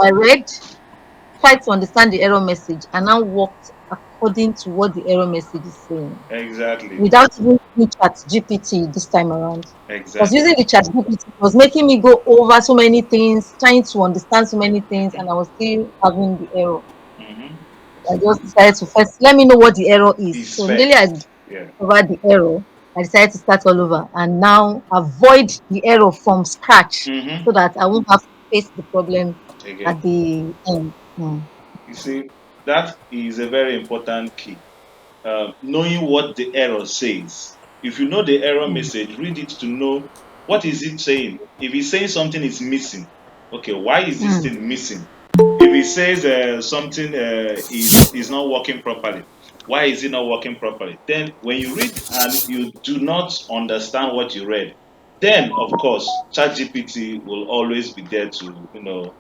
I read, tried to understand the error message, and now worked according to what the error message is saying Exactly. without even using chat GPT this time around. Because Exactly. using the chat GPT was making me go over so many things, trying to understand so many things, and I was still having the error. Mm-hmm. I just decided to first let me know what the error is. Is So immediately I first. Yeah. discovered the error, I decided to start all over and now avoid the error from scratch Mm-hmm. so that I won't have to face the problem Again. at the end. You see, that is a very important key. Knowing what the error says. If you know the error Mm, message, read it to know what is it saying. If it's saying something is missing, okay, why is this mm, thing missing? If it says something is not working properly, why is it not working properly? Then when you read and you do not understand what you read, then of course ChatGPT will always be there to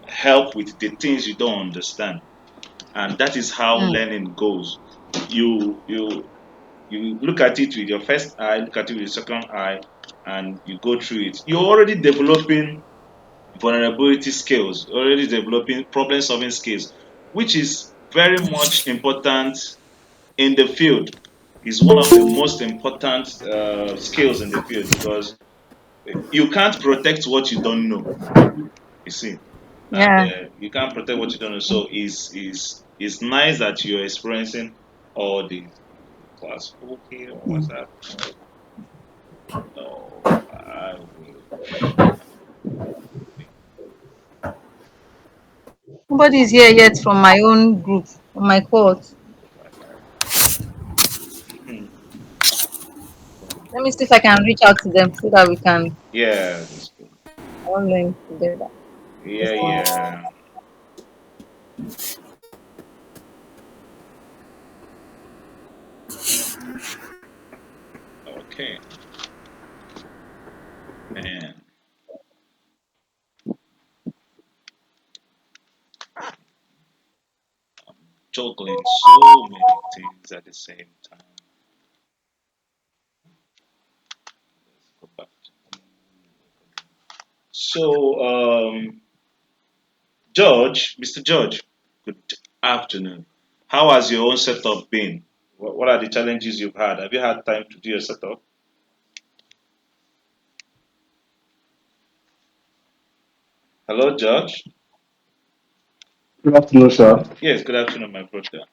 help with the things you don't understand, and that is how mm. learning goes. You look at it with your first eye, look at it with your second eye, and you go through it. You're already developing vulnerability skills, already developing problem solving skills, which is very much important in the field. Is one of the most important skills in the field, because you can't protect what you don't know. You see, and Yeah. you can't protect what you don't know. So it's nice that you're experiencing all the class. Okay, what's Mm. that? No, I will. Nobody is here yet from my own group, from my cohort. Hmm. Let me see if I can reach out to them so that we can Yeah, that's good. all learn together. Yeah, Just a minute. yeah. Okay, man. Juggling so many things at the same time. Let's go back to George, Mr. George, good afternoon. How has your own setup been? What are the challenges you've had? Have you had time to do your setup? Hello, George. Good afternoon, sir. Yes, good afternoon, my brother.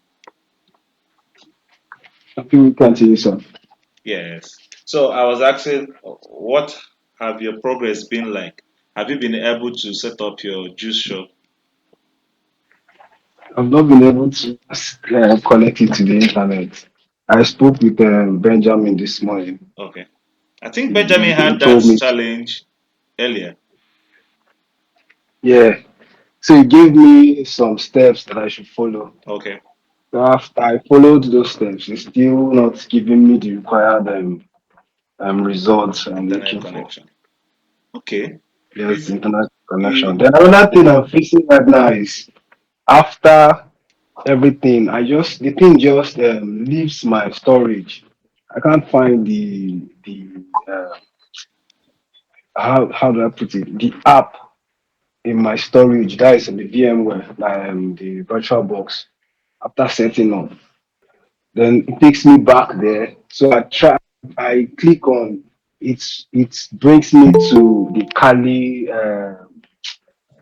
Happy weekend to you, sir. Yes. So I was asking, what have your progress been like? Have you been able to set up your juice shop? I've not been able to connect it to the internet. I spoke with Benjamin this morning. Okay. I think Benjamin He had that told me, challenge earlier. yeah. So he gave me some steps that I should follow. Okay. So after I followed those steps, it's still not giving me the required results I'm Internet looking for. connection. Okay. Yes, Is internet connection. you Then another thing I'm facing right now is after everything, the thing just leaves my storage. I can't find how do I put it? The app in my storage, that is in the VMware, the virtual box. After setting up, then it takes me back there. So I click on it brings me to the Kali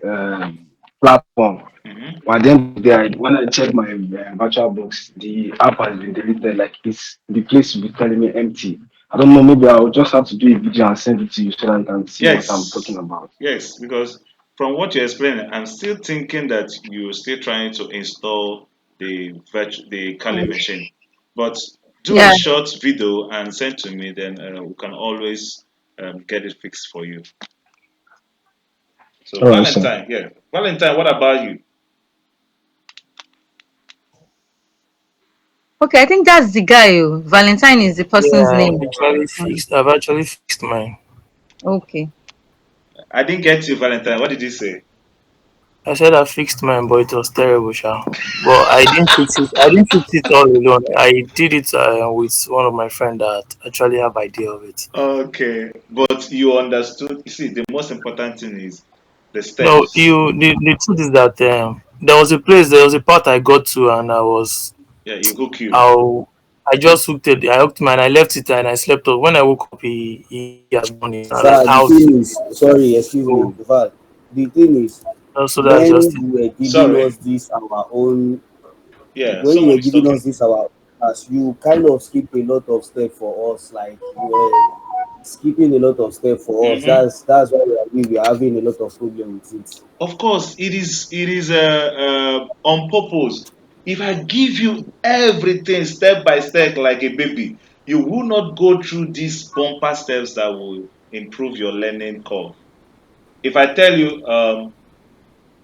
um platform. mhm. But then there, when I check my virtual box, the app has been deleted. Like the place will be telling me empty. I don't know. Maybe I'll just have to do a video and send it to you so that you can see what I'm talking Yes. about. Yes, because from what you're explaining, I'm still thinking that you're still trying to install the Kali Mm. machine. But do a Yeah. short video and send to me, then we can always get it fixed for you. So All right, sir. Valentine, yeah. Valentine, what about you? Okay, I think that's the guy. Oh. Valentine is the person's Yeah, name. Mm. I've actually fixed mine. Okay. I didn't get you, Valentine. What did you say? I said I fixed mine, but it was terrible, sha. But I didn't fix it. I didn't fix it all alone. I did it with one of my friends that actually have idea of it. Okay, but you understood. You see, the most important thing is the No, steps. the truth is that there was a part I got to, and Yeah, it hook you. I I just hooked it. I hooked mine. I left it and I slept off. When I woke up, he has gone. It. I'm like, Sir, the how did thing you? is, sorry, excuse me. So, In fact, the thing is, so that's when just it. you were giving Sorry. us this our own, Yeah, when you someone were is giving us talking. this our class, you kind of skip a lot of step for us. Like you were skipping a lot of step for us. Hmm. That's why we are having a lot of problem with it. Of course, it is on purpose. If I give you everything step by step like a baby, you will not go through these bumper steps that will improve your learning curve. If I tell you,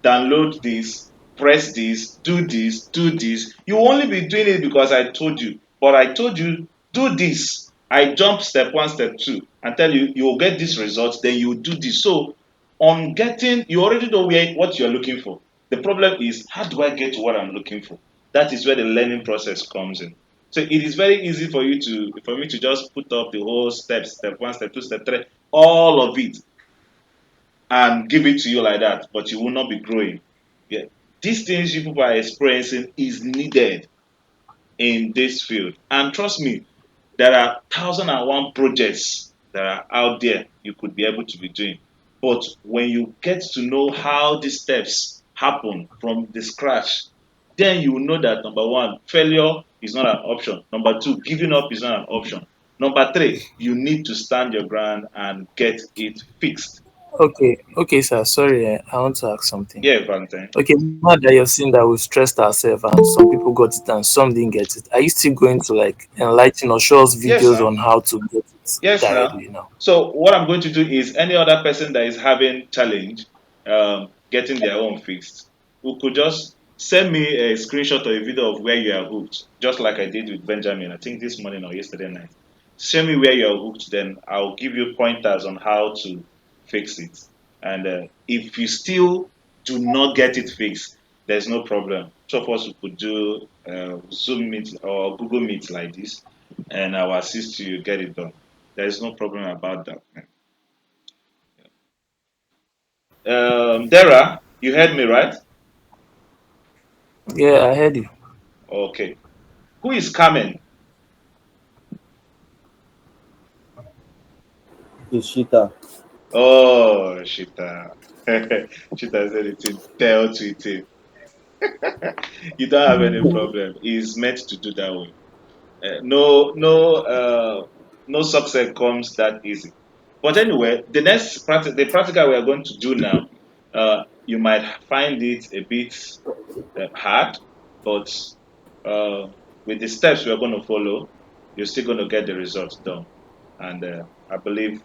download this, press this, do this. You will only be doing it because I told you. But I told you, do this. I jump step one, step two, and tell you, you will get this result, then you will do this. So, on getting, you already know what you're looking for. The problem is, how do I get to what I'm looking for? That is where the learning process comes in. So it is very easy for me to just put up the whole steps, step one, step two, step three, all of it, and give it to you like that, but you will not be growing. Yeah. These things you people are experiencing is needed in this field. And trust me, there are 1,001 projects that are out there you could be able to be doing. But when you get to know how these steps happen from the scratch, then you will know that number one, failure is not an option. Number two, giving up is not an option. Number three, you need to stand your ground and get it fixed. Okay, okay, sir. Sorry, I want to ask something. Yeah, Valentine. Okay, now that you're seeing that we stressed ourselves and some people got it and some didn't get it, are you still going to like enlighten or show us Yes, videos now. on how to get it Yes, now. directly now? So what I'm going to do is any other person that is having challenge getting their own fixed, who could just send me a screenshot or a video of where you are hooked, just like I did with Benjamin, I think this morning or yesterday night. Send me where you are hooked, then I'll give you pointers on how to fix it. And if you still do not get it fixed, there's no problem. Two of us could do Zoom meet or Google Meet like this, and I'll assist you get it done. There is no problem about that. Dara, you heard me right? Yeah, I heard you. Okay. Who is coming? It's Shita. Oh, Shita. Shita said it in dealt with it. You don't have any problem. He's meant to do that way. No success comes that easy. But anyway, the practical we are going to do now, you might find it a bit hard, but uh, with the steps we are going to follow, you're still going to get the results done. And I believe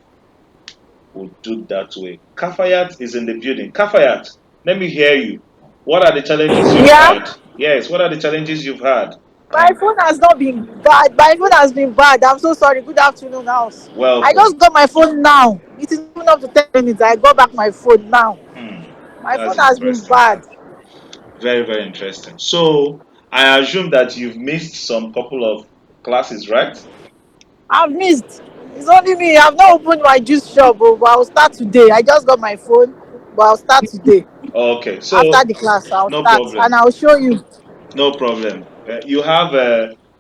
we'll do that way. Kafayat is in the building. Kafayat, let me hear you. What are the challenges you've Yeah, had? Yes, what are the challenges you've had? my And phone has not been bad. My phone has been bad. I'm so sorry. Good afternoon, house. I welcome. just got my phone now. It is not even up to 10 minutes. I got back my phone now. Hmm, My phone that's has been interesting. bad. Very, very interesting. So I assume that you've missed some couple of classes, right? I've missed. It's only me. I've not opened my juice shop, but I'll start today. I just got my phone, but I'll start today. Okay, After so the class, I'll no start and problem. I'll show you. No problem. You have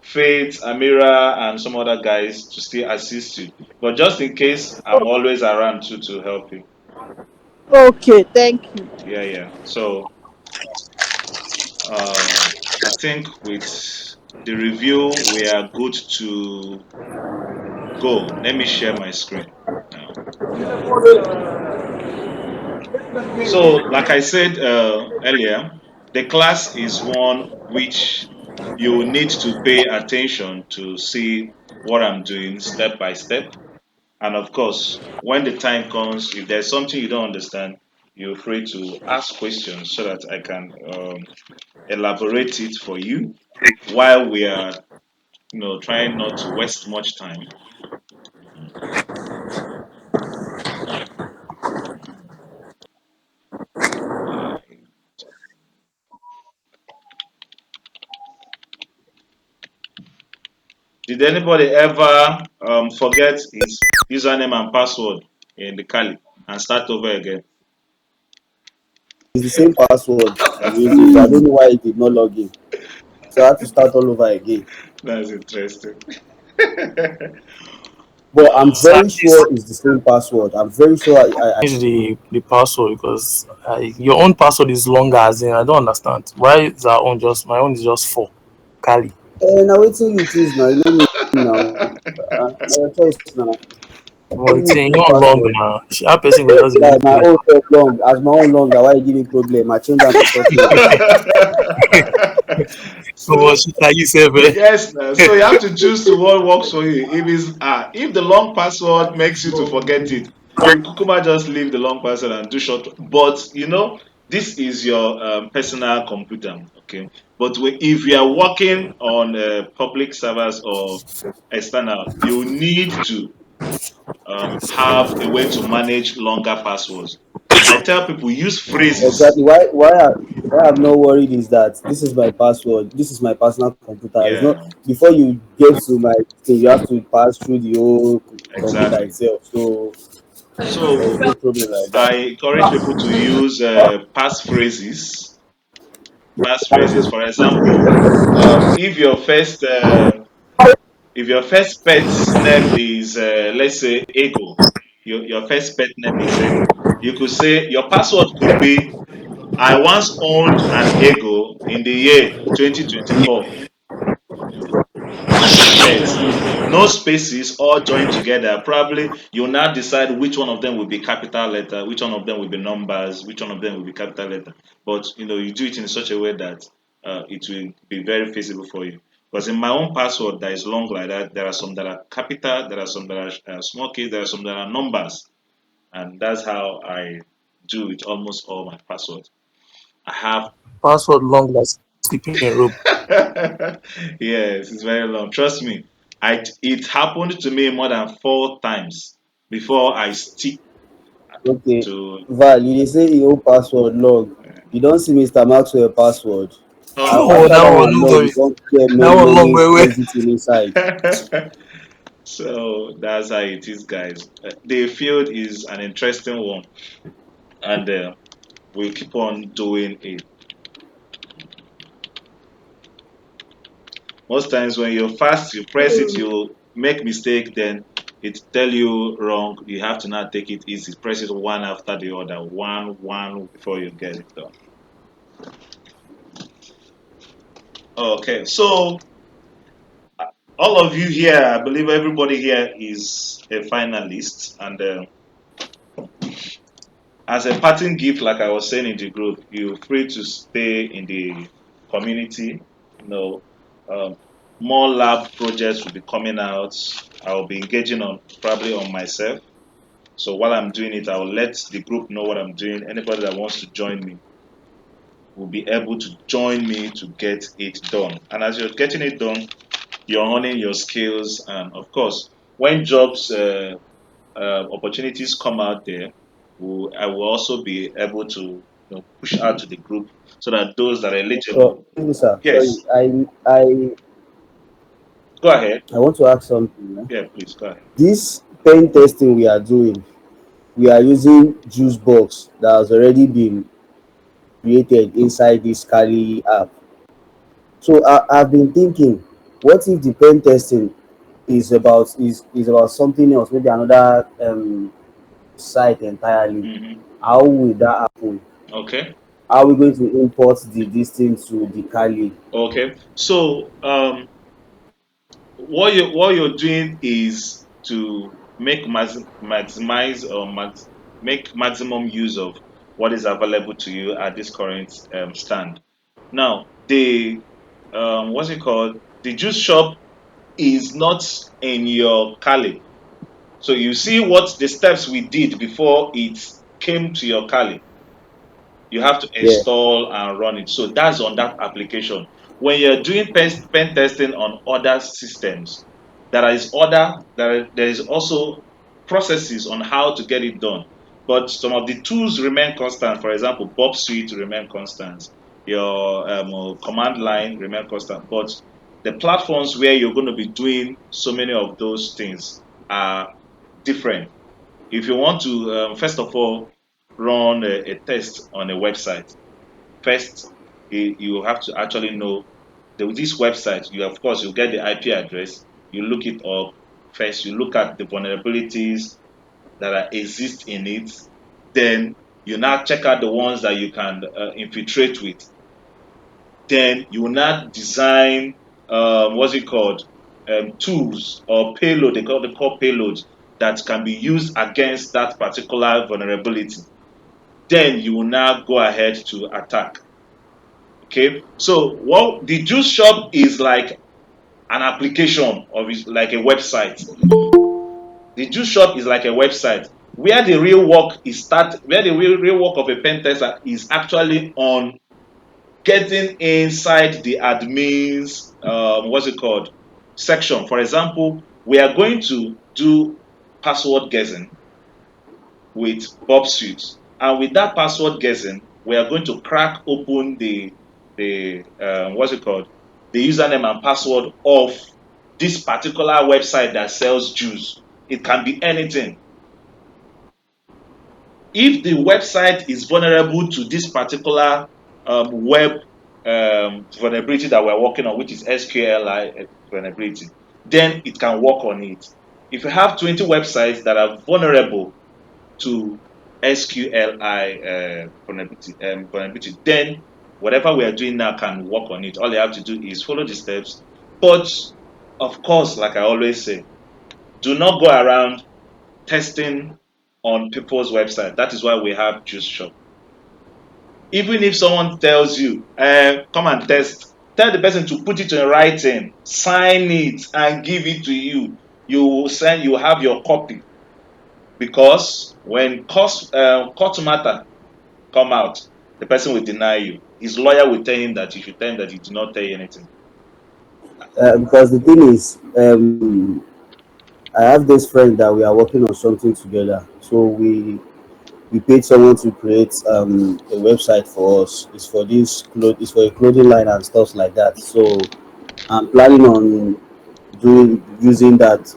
Faith, Amira, and some other guys to still assist you. But just in case, I'm Oh, always around too to help you. okay, thank you. Yeah, yeah. So I think with the review, we are good to go. Let me share my screen now. So, like I said earlier, the class is one which you need to pay attention to see what I'm doing step by step. And of course, when the time comes, if there's something you don't understand, you're free to ask questions so that I can elaborate it for you while we are, trying not to waste much time. Did anybody ever forget his username and password in the Kali and start over again? It's the same password I'm using, so I don't know why it did not log in. So I had to start all over again. That's interesting. But I'm Uh, So at very least sure it's the same password. I'm very sure I change the password because your own password is longer. As in, I don't understand why is our own just my own is just four. Kali. now waiting you choose now. You know me now. Na your choice now. Well, Give it's me in the your own long password. now. How person go just Yeah, even my change? own self long. As my own long, why you give me problem? I change am to something else. so So she like you say, yes, so you have to choose to what works for you. If the long password makes you to forget it, Kukuma just leave the long password and do short. But this is your personal computer, okay? But if you are working on public servers or external, you need to have a way to manage longer passwords. I tell people use phrases. Exactly. Why I'm not worried is that this is my password. This is my personal computer. It's not Yeah, before you get to my thing, you have to pass through the whole computer exactly. itself. So there's So no problem like I that. encourage people to use passphrases. Passphrases, for example, if your first pet's name is let's say Ego, your first pet name is Ego. You could say your password could be I once owned an Ego in the year 2024 as a pet. No spaces, all joined together. Probably you'll now decide which one of them will be capital letter, which one of them will be numbers, which one of them will be capital letter. But you do it in such a way that it will be very feasible for you. Because in my own password that is long like that, there are some that are capital, there are some that are small case, there are some that are numbers, and that's how I do with almost all my passwords. I have password long like sleeping rope. yes, it's very long. Trust me, it happened to me more than 4 times before I stick Okay. to. Val, you dey say your own password long. You don't see Mr. Maxwell password. Oh, Oh, After that that one one no long, you worry. don't clear That many, one long many way way. crazy thing inside. so that's how it is, guys. The field is an interesting one, and we'll keep on doing it. Most times when you're fast, you press it, you make mistake, then it tell you wrong. You have to now take it easy. Press it one after the other, one before you get it done. Okay, so all of you here, I believe everybody here is a finalist, and as a parting gift, like I was saying in the group, you're free to stay in the community. You know, um, more lab projects will be coming out. I'll be engaging on probably on myself. So while I'm doing it, I'll let the group know what I'm doing. Anybody that wants to join me will be able to join me to get it done. And as you're getting it done, you're honing your skills, and of course, when jobs opportunities come out there, I will also be able to push out to the group so that those that are eligible. Excuse me, sir. Sorry, Yes, go ahead. I want to ask something. Yeah, please go ahead. This pen testing we are doing, we are using juice box that has already been created inside this Kali app. So I've been thinking, what if the pen testing is about something else, maybe another site entirely? How will that happen? Okay, How are we going to import this thing to the Kali? okay. So what you're doing is to maximize or make maximum use of what is available to you at this current stand. Now, the what's it called? The juice shop is not in your Kali. So you see what the steps we did before it came to your Kali. You have to Yeah. install and run it. So that's on that application. When you're doing pen testing on other systems, there is also processes on how to get it done. But some of the tools remain constant. For example, Bob Suite remain constant. Your command line remain constant. But the platforms where you're going to be doing so many of those things are different. If you want to, first of all, run a test on a website, first you have to actually know this website. You of course you get the IP address, you look it up first, you look at the vulnerabilities that exist in it, then you now check out the ones that you can infiltrate with. Then you will now design what's it called tools or payload. They call payloads that can be used against that particular vulnerability. Then you will now go ahead to attack. Okay, so what the juice shop is like an application of it, like a website. The juice shop is like a website where the real work is where the real work of a pen tester is actually on getting inside the admin's what's it called section. For example, we are going to do password guessing with Bob Suite, and with that password guessing, we are going to crack open the what's it called the username and password of this particular website that sells juice. It can be anything. If the website is vulnerable to this particular web vulnerability that we're working on, which is SQLI vulnerability, then it can work on it. If you have 20 websites that are vulnerable to SQLI vulnerability, then whatever we are doing now can work on it. All you have to do is follow the steps. But of course, like I always say, do not go around testing on people's website. That is why we have Juice Shop. Even if someone tells you, come and test, tell the person to put it in writing, sign it, and give it to you. You have your copy. Because when court matter come out, the person will deny you. His lawyer will tell him that you should tell him that he did not tell you anything. Because the thing is, I have this friend that we are working on something together. So we paid someone to create a website for us. It's for it's for a clothing line and stuff like that. So I'm planning on doing using that.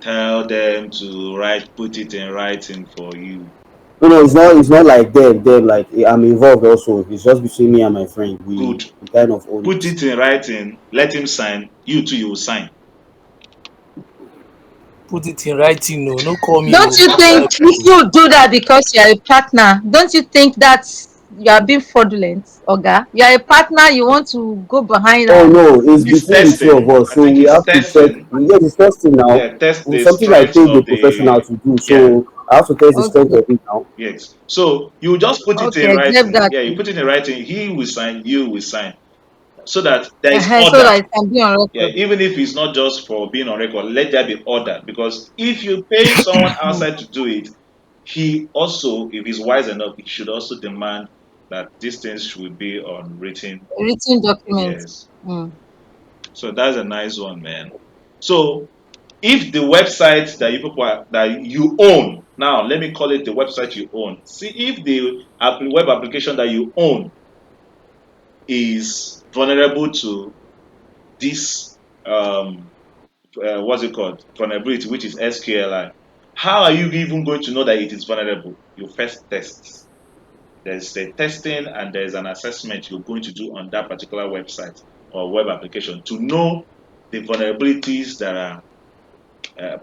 Tell them to put it in writing for you. No, no, it's not like them like I'm involved also. It's just between me and my friend. We Good. we kind of own Put it. it in writing, let him sign, you too, you will sign. Put it in writing. No, no call me. Don't Oh, you no think bribe. if Oh. you do that because you are a partner, don't you think that's you are being fraudulent, Oga? You are a partner, you want to go behind Oh and no, it's It's between the two of testing. us. I So think we it's have to check. testing. Yes, it's testing now. Yeah, test the Something I strength paid a of professional the to do. yeah. So I have to test the strength okay, of it now. Yes. So you just put it in okay, accept writing. that. Yeah, you put it in writing. He will sign. You will sign. So that there is So order. that it can be on Yeah, record. even if it's not just for being on record, let there be order. Because if you pay someone Mm. outside to do it, he also, if he's wise enough, he should also demand that these things should be on written. Written documents. Yes. Mm. So that's a nice one, man. So if the website that that you own, now let me call it the website you own. See if the web application that you own is vulnerable to this what's it called vulnerability, which is SQLI. How are you even going to know that it is vulnerable? You first test. There's a testing and there's an assessment you're going to do on that particular website or web application to know the vulnerabilities that are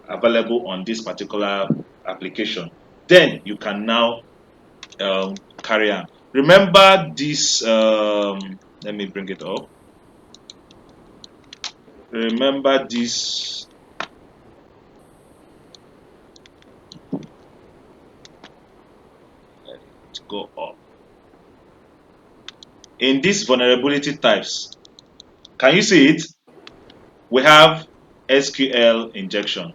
available on this particular application. Then you can now carry on. Remember this, let me bring it up. Remember this, to go up. In these vulnerability types, can you see it? We have SQL injection,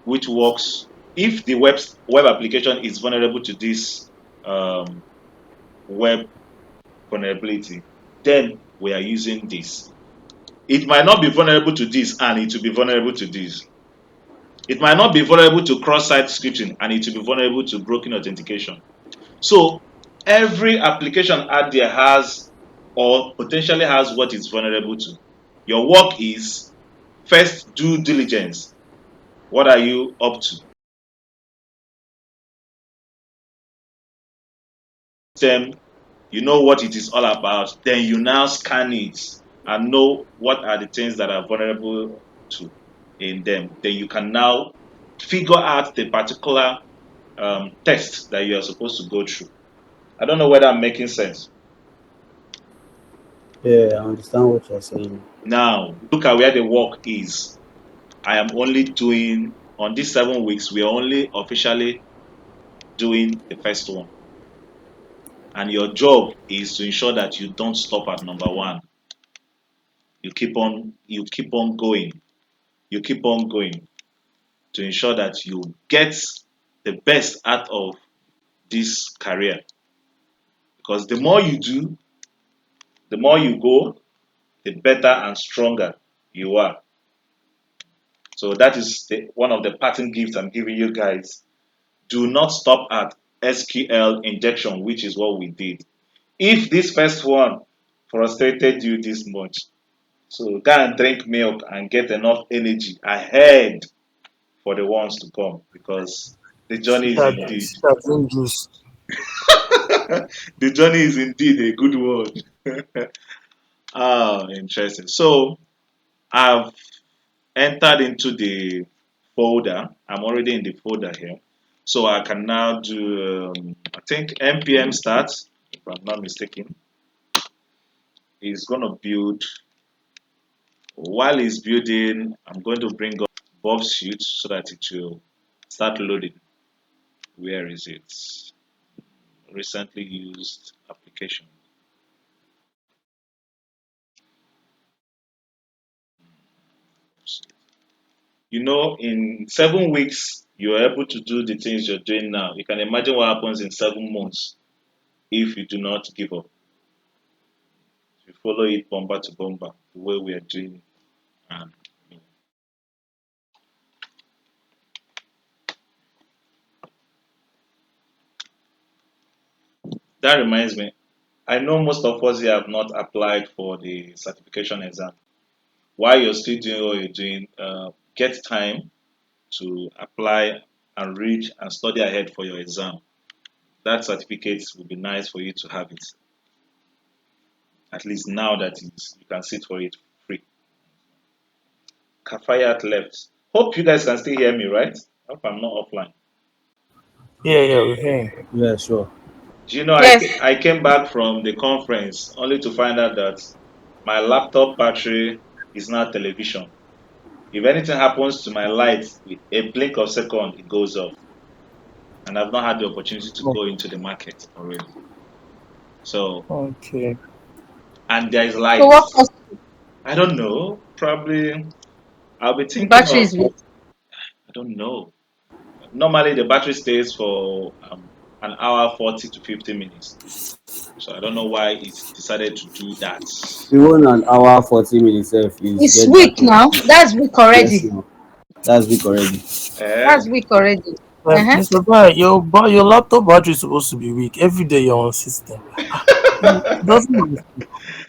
which works if the web application is vulnerable to this um, web vulnerability, then we are using this. It might not be vulnerable to this and it will be vulnerable to this. It might not be vulnerable to cross-site scripting and it will be vulnerable to broken authentication. So every application out there has or potentially has what it's vulnerable to. Your work is first due diligence. What are you up to? system, you know what it is all about, then you now scan it and know what are the things that are vulnerable to in them. Then you can now figure out the particular test that you are supposed to go through. I don't know whether I'm making sense. Yeah, I understand what you're saying. Now, look at where the work is. I am only doing, on these 7 weeks, we are only officially doing the first one. And your job is to ensure that you don't stop at number one. You keep on going. You keep on going to ensure that you get the best out of this career. Because the more you do, the more you go, the better and stronger you are. So that is one of the pattern gifts I'm giving you guys. Do not stop at SQL injection, which is what we did. If this first one frustrated you this much, so go and drink milk and get enough energy ahead for the ones to come, because the journey is indeed Sit at drink juice. the journey is indeed a good one. Ah, interesting. So I've entered into the folder. I'm already in the folder here. So I can now do, I think npm start, if I'm not mistaken, is going to build. While it's building, I'm going to bring up Bob's sheet so that it will start loading. Where is it? Recently used application. In 7 weeks, you're able to do the things you're doing now. You can imagine what happens in 7 months if you do not give up. You follow it bomber to bomber, the way we are doing. And that reminds me, I know most of us here have not applied for the certification exam. While you're still doing what you're doing, get time to apply and read and study ahead for your exam. That certificate will be nice for you to have it. At least now that you can sit for it free. Kafayat left. Hope you guys can still hear me, right? Hope I'm not offline. Yeah, yeah, we're hearing. Yeah, sure. Do you know Yes. I came back from the conference only to find out that my laptop battery is not television. If anything happens to my light with a blink of second, it goes off. And I've not had the opportunity to Oh, go into the market already. So, okay. and there is So light. what cost I don't know. Probably I'll be the thinking battery of, is with? I don't know. Normally the battery stays for an hour 40 to 50 minutes. So I don't know why it decided to do that. Even an hour 40 minutes sef is It's get weak battery. now. That's weak Yes, already. now that's big already. Eh? That's weak already. Uh-huh. Mr. Brian, your laptop battery is supposed to be weak. Every day you're on system. It doesn't.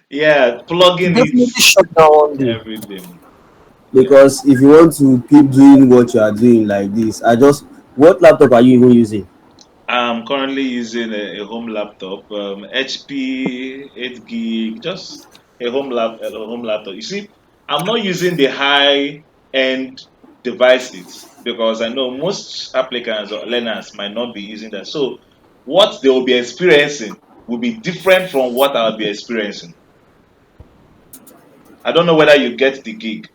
Yeah, It plugging it definitely shut down one day. every day. Yeah. Because if you want to keep doing what you are doing like this, what laptop are you even using? I'm currently using a home laptop, HP 8 gig, just a home laptop. You see, I'm not using the high end devices because I know most applicants or learners might not be using that. So, what they will be experiencing will be different from what I'll be experiencing. I don't know whether you get the gig.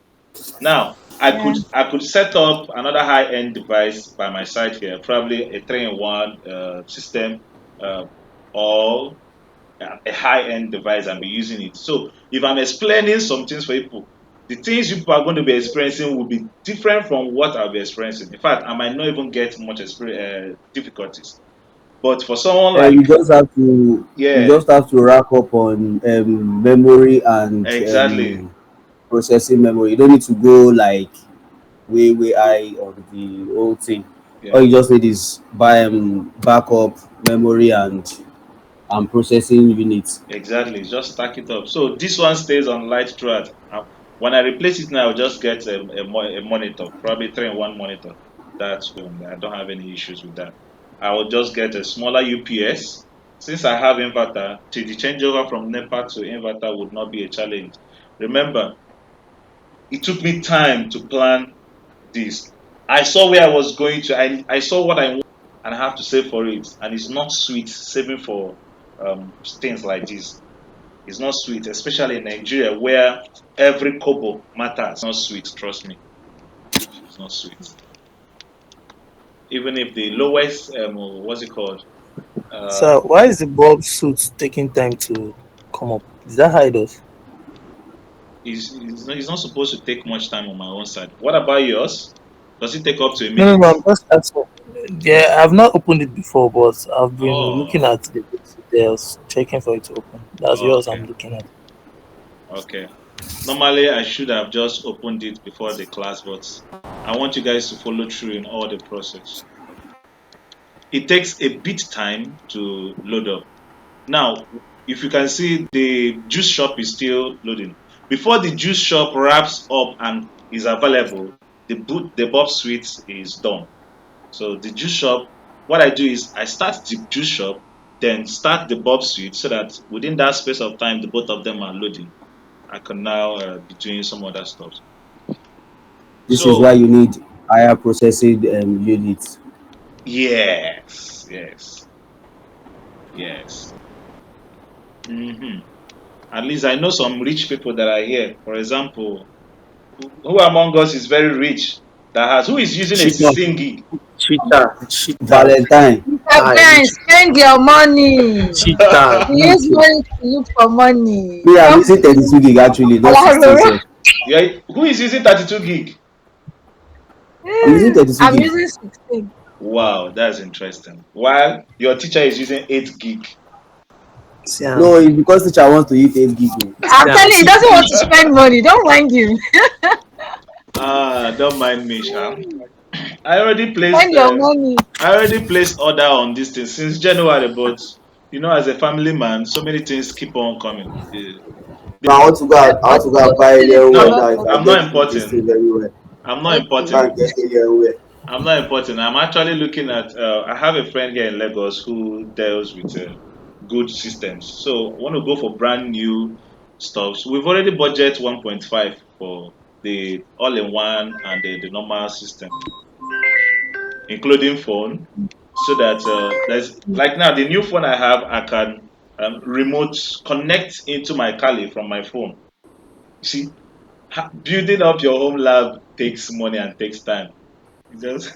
Now, Yeah. I could set up another high end device by my side here, probably a 3-in-1 system, uh, or a high end device, and be using it. So if I'm explaining some things for people, the things you people are going to be experiencing will be different from what I'll be experiencing. In fact, I might not even get much difficulties. But for someone You like, just have to yeah, rack up on memory and exactly, processing memory. You don't need to go like way high on the whole thing. All yeah. you just need is buy backup memory and processing units. Exactly, just stack it up. So this one stays on light throughout. When I replace it now, I'll just get a monitor, probably 3-in-1 monitor. That's one. I don't have any issues with that. I will just get a smaller UPS. Since I have inverter, the changeover from NEPA to inverter would not be a challenge. Remember, it took me time to plan this. I saw where I was going to. I saw what I want, and I have to save for it. And it's not sweet saving for things like this. It's not sweet, especially in Nigeria where every kobo matters. Not sweet, trust me. It's not sweet. Even if the lowest, what's it called? Uh, So why is the Bob suit taking time to come up? Is that how it does? it's not supposed to take much time on my own side. What about yours? Does it take up to a No, no, minute? no. I'm just asking. Yeah, I've not opened it before, but I've been looking Oh, at the details, checking for it to open. That's yours okay, I'm looking at. okay. Normally, I should have just opened it before the class, but I want you guys to follow through in all the process. It takes a bit time to load up. Now, if you can see, the juice shop is still loading. Before the juice shop wraps up and is available, the Bob Sweet is done. So the juice shop, what I do is I start the juice shop, then start the Bob Sweet so that within that space of time, the both of them are loading. I can now be doing some other stuff. This is why So you need higher processing units. yes, yes, yes. hmm At least I know some rich people that are here. For example, who among us is very rich that has who is using a Cheater, 16 gig? cheater, cheater. Valentine. Mr. I Ben, rich spend your money. cheater, We use good. money to look for money. Me, I'm Stop using 32 gig actually, not 16 palabra. sef. Yeah, who is using 32 gig? I'm using 32 I'm gig. using 16. Wow, that's interesting. While your teacher is using 8 gig. Sam, No, it's because teacher wants to eat 8 gig. Oh. I'm Sam, telling you, he see, doesn't want to spend money. Don't mind him. Don't mind me, Sha. I already placed Spend your money. I already placed order on this thing since January, but as a family man, so many things keep on coming. No, I want But to you go and will buy feel it a earwear No, lot now if of I I'm get not this thing importing. very well. I'm not Go okay. importing. and get earwear. I'm not importing. I'm actually looking at. I have a friend here in Lagos who deals with good systems. So I want to go for brand new stuff. So we've already budget 1.5 for the all-in-one and the normal system, including phone, so that there's like now the new phone I have, I can remote connect into my Kali from my phone. You see, building up your home lab takes money and takes time. Just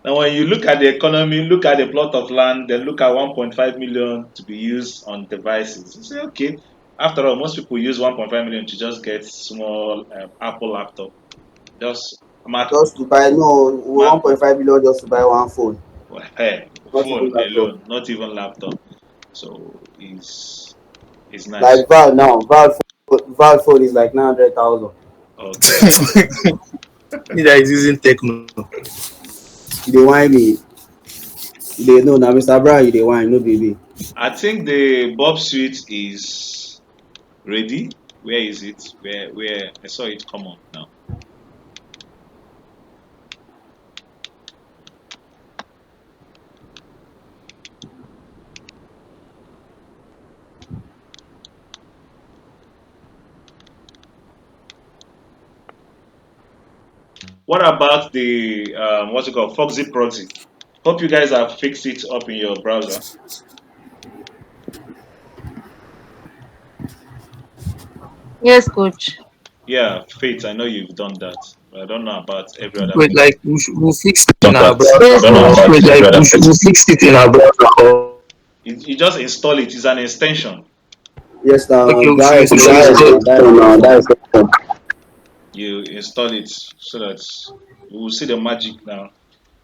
now, when you look at the economy, look at the plot of land, then look at 1.5 million to be used on devices. You say, okay. After all, most people use 1.5 million to just get small Apple laptop, just MacBook, Just to buy no MacBook, 1.5 million just to buy one phone, well, not even phone laptop. alone, not even laptop. So it's nice. Like Val now, Val phone is like 900,000. Okay. neither is using techno. You dey whine me. You dey know na Mr. Brown you dey whine, no baby. I think the Bob Suite is ready. Where is it? Where I saw it come up now. What about the what's it called? Foxy proxy. Hope you guys have fixed it up in your browser. Yes, coach. Yeah, Faith, I know you've done that. But I don't know about every other Wait, person. like we fixed it in our browser. Yes, coach. Wait, like we fixed it in our browser. You just install it. It's an extension. Yes now, Okay, we should that install it. extension now, that extension. You install it so that we will see the magic now.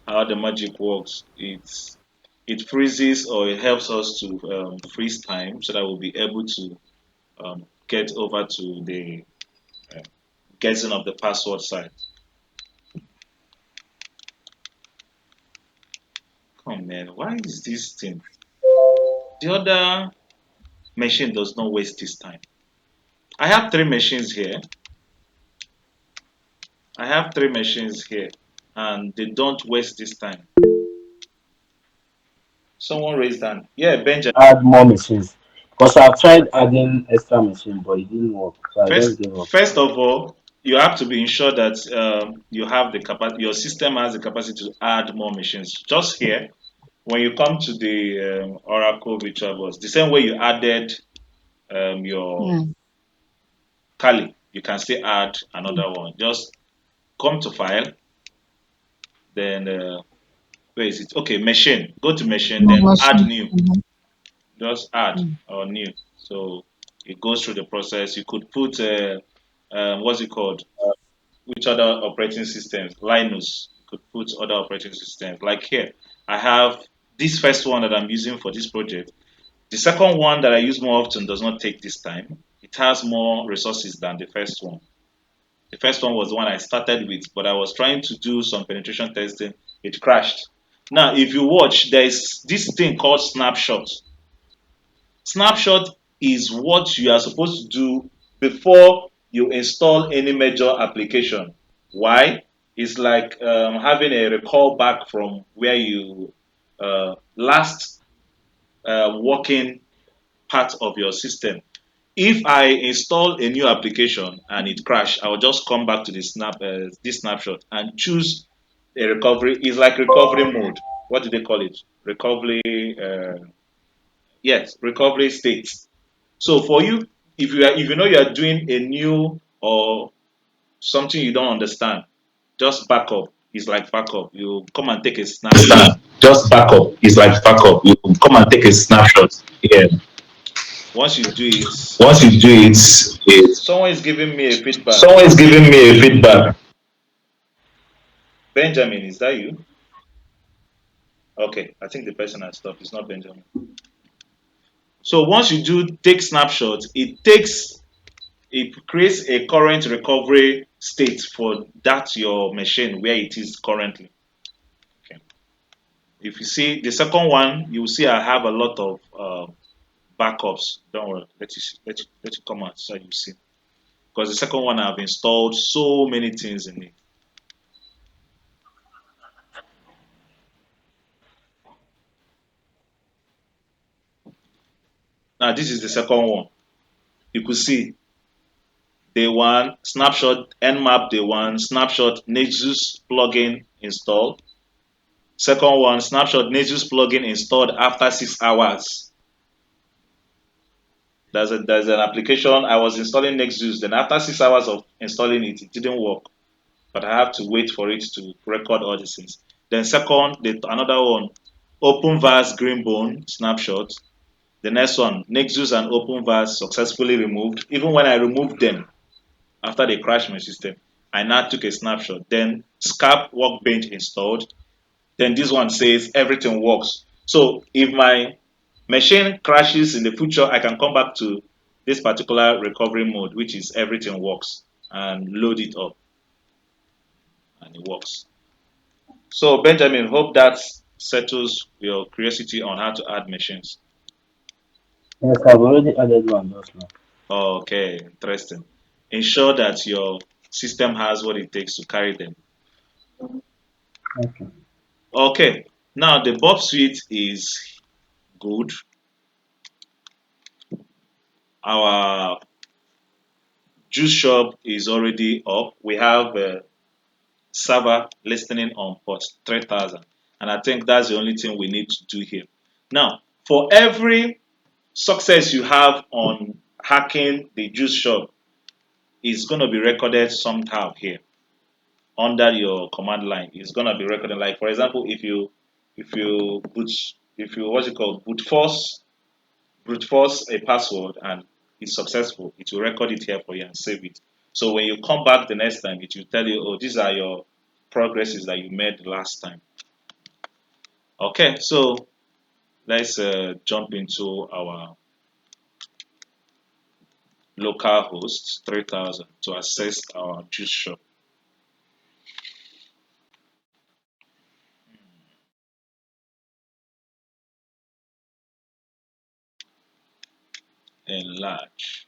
How the magic works. It freezes or it helps us to freeze time so that we'll be able to get over to the uh, getting of the password side. Come on, man, why is this thing? The other machine does not waste this time. I have three machines here. I have three machines here, and they don't waste this time. Someone raised hand. Yeah, Benjamin. Add more machines. Because I've tried adding extra machine, but it didn't work. So I just First, gave up. first of all, you have to be ensured that you have the capacity. Your system has the capacity to add more machines. Just here, when you come to the Oracle VirtualBox, the same way you added your Mm. Kali, you can still add another one. Just come to File, then where is it? Okay, Machine. Go to Machine, No then Add machine. New. Mhm. Just Add Mm. or New. So it goes through the process. You could put what's it called? Which other operating systems? Linux. You could put other operating systems. Like here, I have this first one that I'm using for this project. The second one that I use more often does not take this time. It has more resources than the first one. The first one was the one I started with, but I was trying to do some penetration testing. It crashed. Now, if you watch, there's this thing called snapshot. Snapshot is what you are supposed to do before you install any major application. Why? It's like having a recall back from where you last working part of your system. If I install a new application and it crash, I will just come back to this snapshot and choose a recovery. It's like recovery mode. What do they call it? Recovery. Yes, recovery state. So for you, if you know you are doing a new or something you don't understand, just back up. It's like backup. You come and take a snapshot. Understand? Just backup. It's like backup. You come and take a snapshot. Yeah. Once you do it, Once you do it, it someone is giving me a feedback. someone is giving me a feedback. Benjamin, is that you? Okay, I think the person has stopped. It's not Benjamin. So once you do take snapshots, it creates a current recovery state for that your machine where it is currently. Okay. If you see the second one, you will see I have a lot of backups. Don't worry, let you come out so you see. Because the second one I've installed so many things in it. Now this is the second one. You could see day one snapshot nmap day one snapshot Nexus plugin installed. Second one, snapshot Nexus plugin installed after 6 hours. There's an application I was installing Nexus. Then after 6 hours of installing it, it didn't work. But I have to wait for it to record all these things. Then second, another one, OpenVAS Greenbone snapshot. The next one, Nexus and OpenVAS successfully removed. Even when I removed them after they crashed my system, I now took a snapshot. Then SCAP Workbench installed. Then this one says everything works. So if my machine crashes in the future, I can come back to this particular recovery mode, which is everything works, and load it up, and it works. So Benjamin, hope that settles your curiosity on how to add machines. Yes, I've already added one just now. Okay, interesting. Ensure that your system has what it takes to carry them. Okay. Okay, now the Bob suite is good. Our juice shop is already up. We have server listening on port 3000. And I think that's the only thing we need to do here. Now, for every success you have on hacking the juice shop, is going to be recorded somehow here under your command line. It's going to be recorded. Like for example, if you boot if you what's it called brute force a password and it's successful, it will record it here for you and save it. So when you come back the next time, it will tell you, oh, these are your progresses that you made last time. Okay, so let's jump into our local host 3000 to access our juice shop. Enlarge.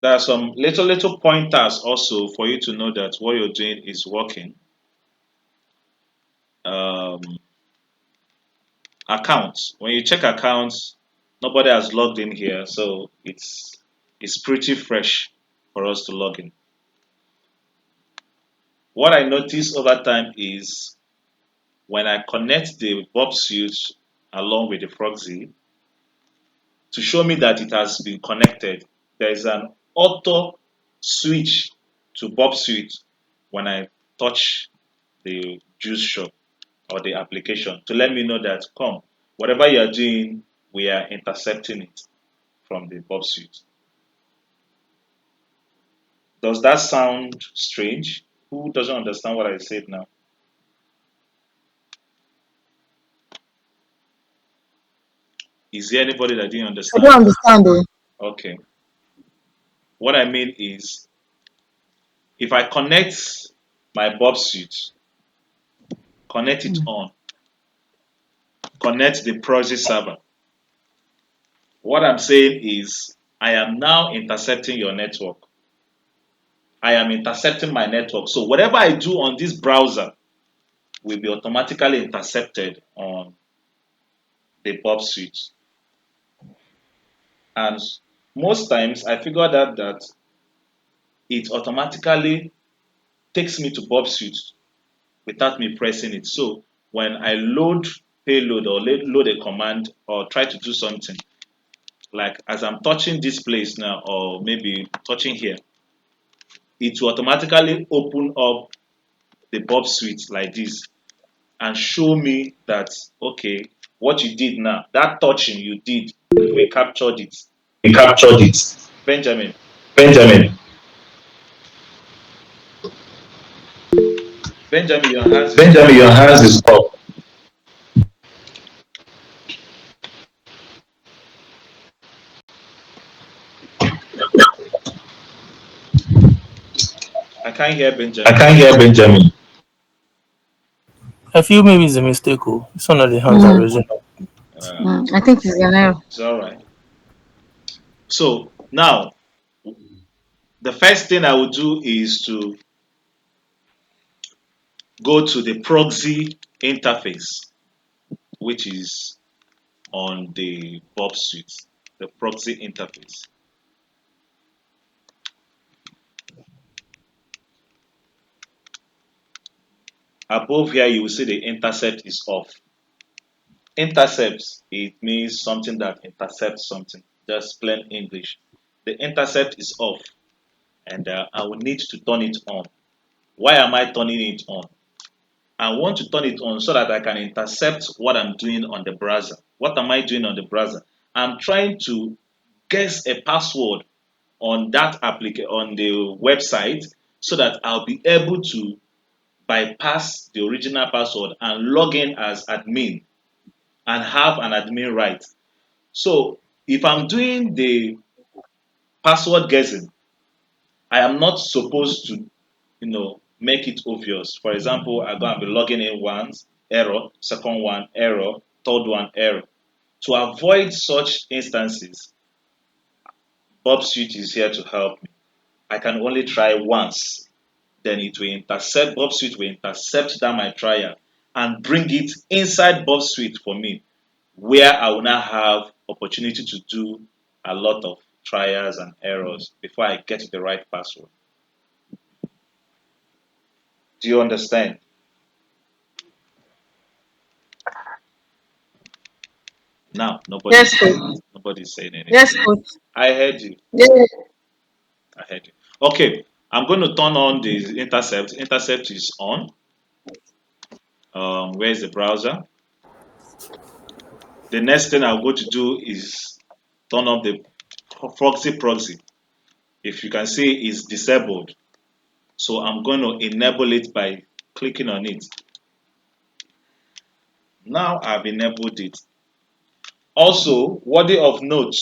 There are some little pointers also for you to know that what you're doing is working. Um, accounts. When you check accounts, nobody has logged in here, so it's pretty fresh for us to log in. What I notice over time is when I connect the Bob suite along with the proxy to show me that it has been connected, there is an auto switch to Bob suite when I touch the juice shop or the application to let me know that come, whatever you are doing, we are intercepting it from the Bob suite. Does that sound strange? Who doesn't understand what I said now? Is there anybody that didn't I don't understand? understand though. Okay. What I mean is, if I connect my Bob suite, connect it on, connect the proxy server, what I'm saying is, I am now intercepting your network. I am intercepting my network. So whatever I do on this browser will be automatically intercepted on the Bob suite. And most times I figured out that it automatically takes me to Bob suite without me pressing it. So when I load payload or load a command or try to do something, like as I'm touching this place now, or maybe touching here, it will automatically open up the Bob suite like this and show me that, okay, what you did now, that touching you did, we captured it. We captured it. Benjamin, Benjamin, Benjamin, your hands is up. Benjamin, your hands is up. I can't hear I Benjamin. can't hear Benjamin. I feel maybe it's a mistake. Oh, it's one of the hands are Mm, raising up. Uh, I think it's an error. it's all right. So now, the first thing I would do is to go to the proxy interface, which is on the Bob suite, the proxy interface. Above here, you will see the intercept is off. Intercepts, it means something that intercepts something, just plain English. The intercept is off, and I will need to turn it on. Why am I turning it on? I want to turn it on so that I can intercept what I'm doing on the browser. What am I doing on the browser? I'm trying to guess a password on that application on the website so that I'll be able to bypass the original password and log in as admin and have an admin right. So if I'm doing the password guessing, I am not supposed to, make it obvious. For example, I'm going to be logging in once, error, second one, error, third one, error. To avoid such instances, Bob Suite is here to help me. I can only try once. Then it will intercept, Bob Suite will intercept that my trial and bring it inside Bob Suite for me, where I will now have opportunity to do a lot of trials and errors before I get the right password. Do you understand? Now, Yes, coach. nobody's saying anything. Yes, coach. I heard you. Yeah. I heard you. Okay, I'm going to turn on the intercept. Intercept is on. Where's the browser? The next thing I'm going to do is turn off the proxy. If you can see, it's disabled. So I'm going to enable it by clicking on it. Now I've enabled it. Also, worthy of note,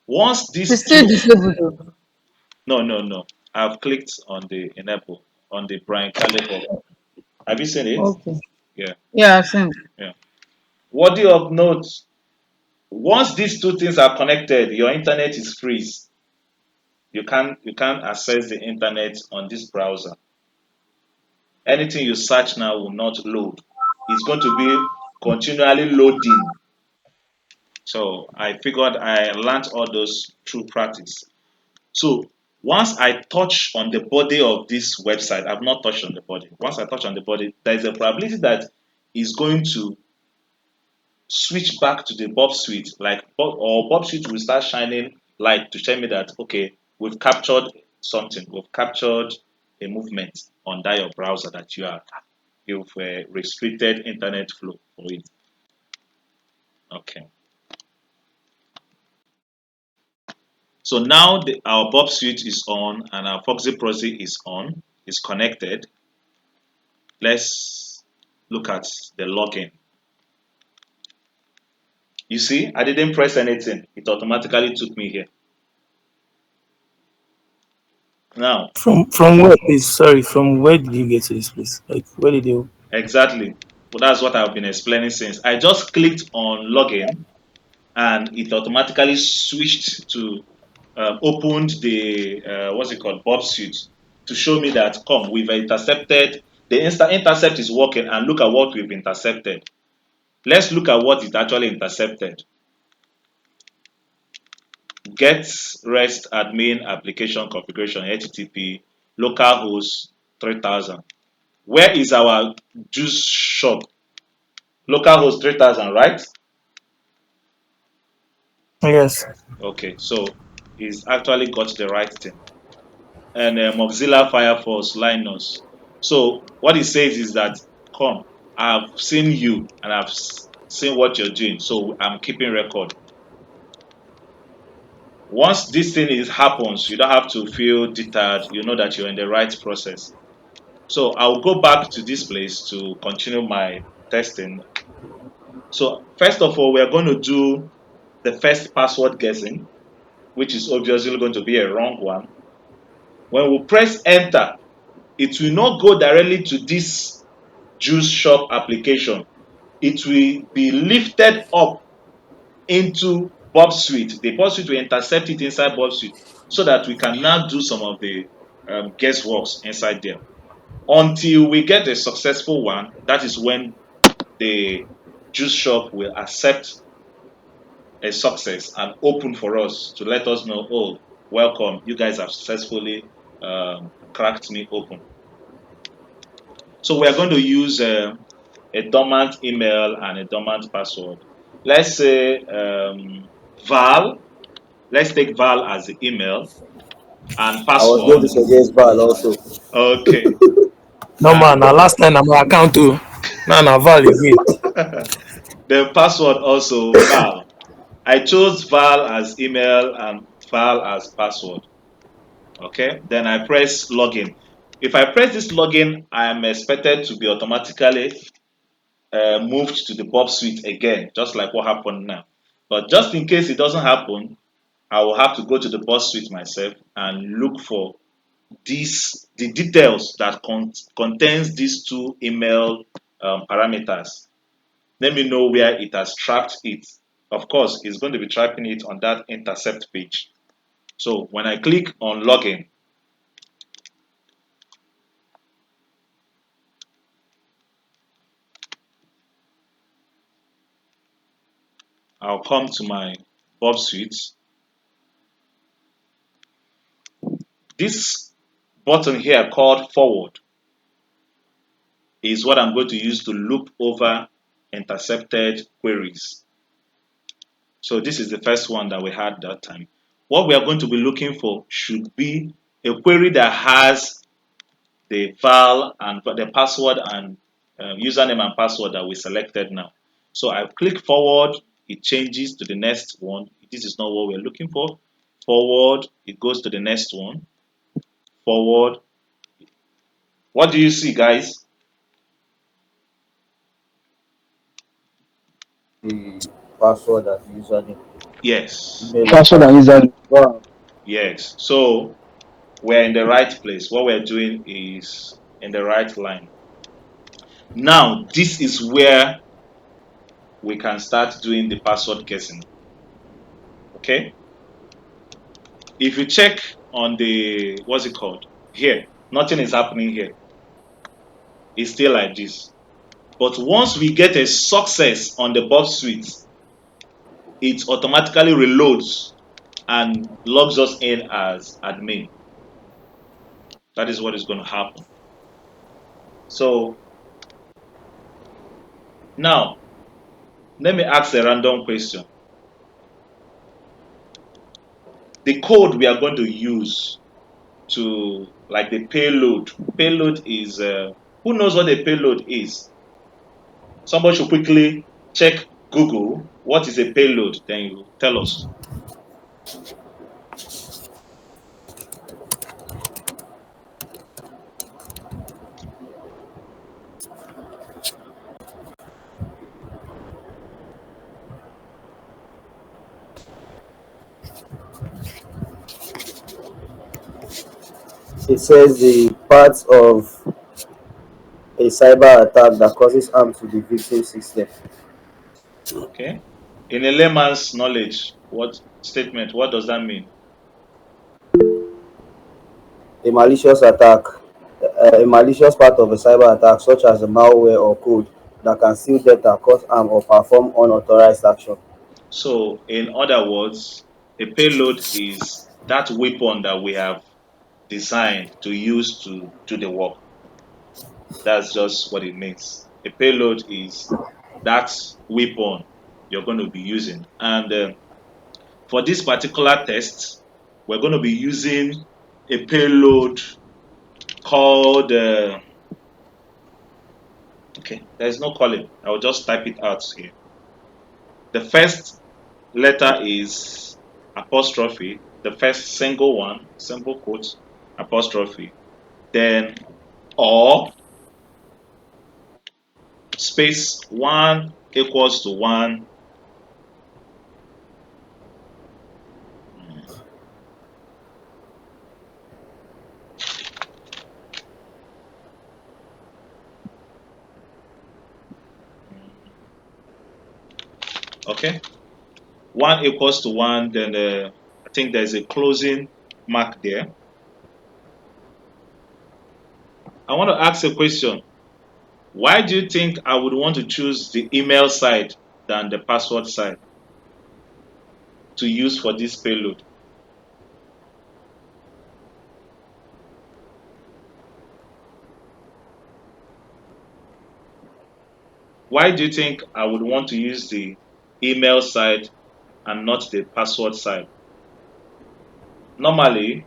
once these She's still two, disabled though. no, no, no, I've clicked on the enable, on the Brian Caleb. Have you seen it? Okay. Yeah, Yeah, I've seen. yeah. Worthy of note, once these two things are connected, your internet is freeze. You can't access the internet on this browser. Anything you search now will not load. It's going to be continually loading. So I figured I learned all those through practice. So once I touch on the body of this website, I've not touched on the body. Once I touch on the body, there is a probability that it's going to switch back to the Bob suite, or Bob suite will start shining light to tell me that okay, we've captured something, we've captured a movement on that your browser that you've restricted internet flow for it. Okay, so now our Bob suite is on and our Foxy proxy is on, is connected. Let's look at the login. You see, I didn't press anything; it automatically took me here. Now, From where, please? Sorry, from where did you get to this place? Like, where did you? exactly. Well, that's what I've been explaining since. I just clicked on login and it automatically switched to opened the what's it called, Bob suite, to show me that come, we've intercepted. The intercept is working, and look at what we've intercepted. Let's look at what it actually intercepted. Get REST admin application configuration HTTP localhost 3000. Where is our juice shop? Localhost 3000, right? Yes. Okay, so he's actually got the right thing. And Mozilla Firefox Linux. So what he says is that, come, I've seen you and I've seen what you're doing, so I'm keeping record. Once this thing happens, you don't have to feel deterred. You know that you're in the right process. So I'll go back to this place to continue my testing. So first of all, we are going to do the first password guessing, which is obviously going to be a wrong one. When we press enter, it will not go directly to this juice shop application. It will be lifted up into Bob Suite. The Bob Suite will intercept it inside Bob Suite so that we can now do some of the guessworks inside there. Until we get a successful one, that is when the juice shop will accept a success and open for us to let us know, oh, welcome, you guys have successfully cracked me open. So we are going to use a dormant email and a dormant password. Let's say Val. Let's take Val as the email and I was going password. to suggest Val also. Okay. No man, And now last time na my account too. Now na Val again. the password also Val. I chose Val as email and Val as password. Okay. Then I press login. If I press this login, I am expected to be automatically moved to the Bob suite again, just like what happened now. But just in case it doesn't happen, I will have to go to the Bob suite myself and look for the details that contains these two email parameters. Let me know where it has trapped it. Of course, it's going to be trapping it on that intercept page. So when I click on login, I'll come to my Bob suite. This button here called forward is what I'm going to use to loop over intercepted queries. So this is the first one that we had that time. What we are going to be looking for should be a query that has the file and the password and username and password that we selected now. So I click forward, it changes to the next one. This is not what we're looking for. Forward, it goes to the next one. Forward. What do you see, guys? The password and username. Yes. Email and Password and password. username. Wow. Yes. So we're in the right place. What we're doing is in the right line. Now, this is where we can start doing the password guessing. Okay. If you check on the, what's it called? Here, nothing is happening here. It's still like this. But once we get a success on the Bob suite, it automatically reloads and logs us in as admin. That is what is going to happen. So now, let me ask a random question. The code we are going to use to, like the payload is, who knows what a payload is? Somebody should quickly check Google, what is a payload? Then you tell us. It says the parts of a cyber attack that causes harm to the victim system. Okay. In a layman's knowledge, what does that mean? A malicious attack, a malicious part of a cyber attack, such as a malware or code that can steal data, cause harm, or perform unauthorized action. So, in other words, a payload is that weapon that we have designed to use to do the work. That's just what it means. A payload is that weapon you're going to be using. And for this particular test, we're going to be using a payload called, okay, there's no calling. I'll just type it out here. The first letter is apostrophe, the first single one, simple quote, apostrophe, then or space 1 equals to 1. Okay, 1 equals to 1, then I think there's a closing mark there. I want to ask a question. Why do you think I would want to choose the email side than the password side to use for this payload? Why do you think I would want to use the email side and not the password side? Normally,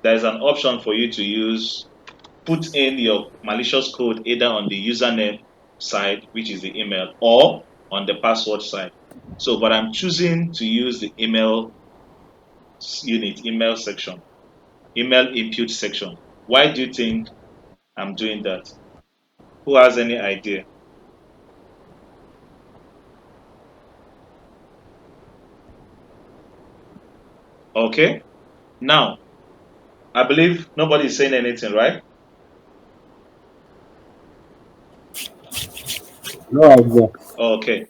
there's an option for you to use, put in your malicious code either on the username side, which is the email, or on the password side. So, but I'm choosing to use the email unit, email section, email input section. Why do you think I'm doing that? Who has any idea? Okay. Now, I believe nobody is saying anything, right? No idea. Okay.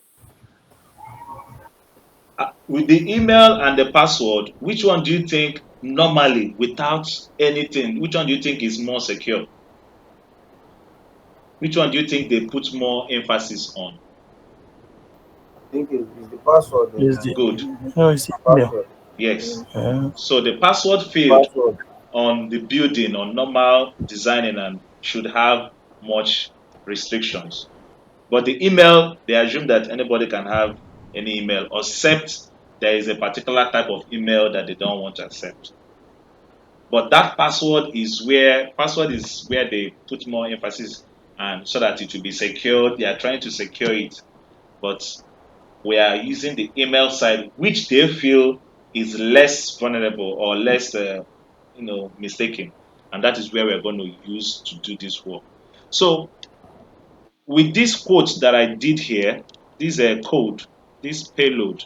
With the email and the password, which one do you think normally, without anything, which one do you think is more secure? Which one do you think they put more emphasis on? I think it's the password. Is the Good. no, it's the email. Password. Yes. Uh, So the password field Password. on the building, on normal designing, and should have much restrictions. But the email, they assume that anybody can have any email, except there is a particular type of email that they don't want to accept. But that password is where they put more emphasis, and so that it will be secured. They are trying to secure it, but we are using the email side, which they feel is less vulnerable or less, mistaken, and that is where we are going to use to do this work. So with this quote that I did here, this code, this payload,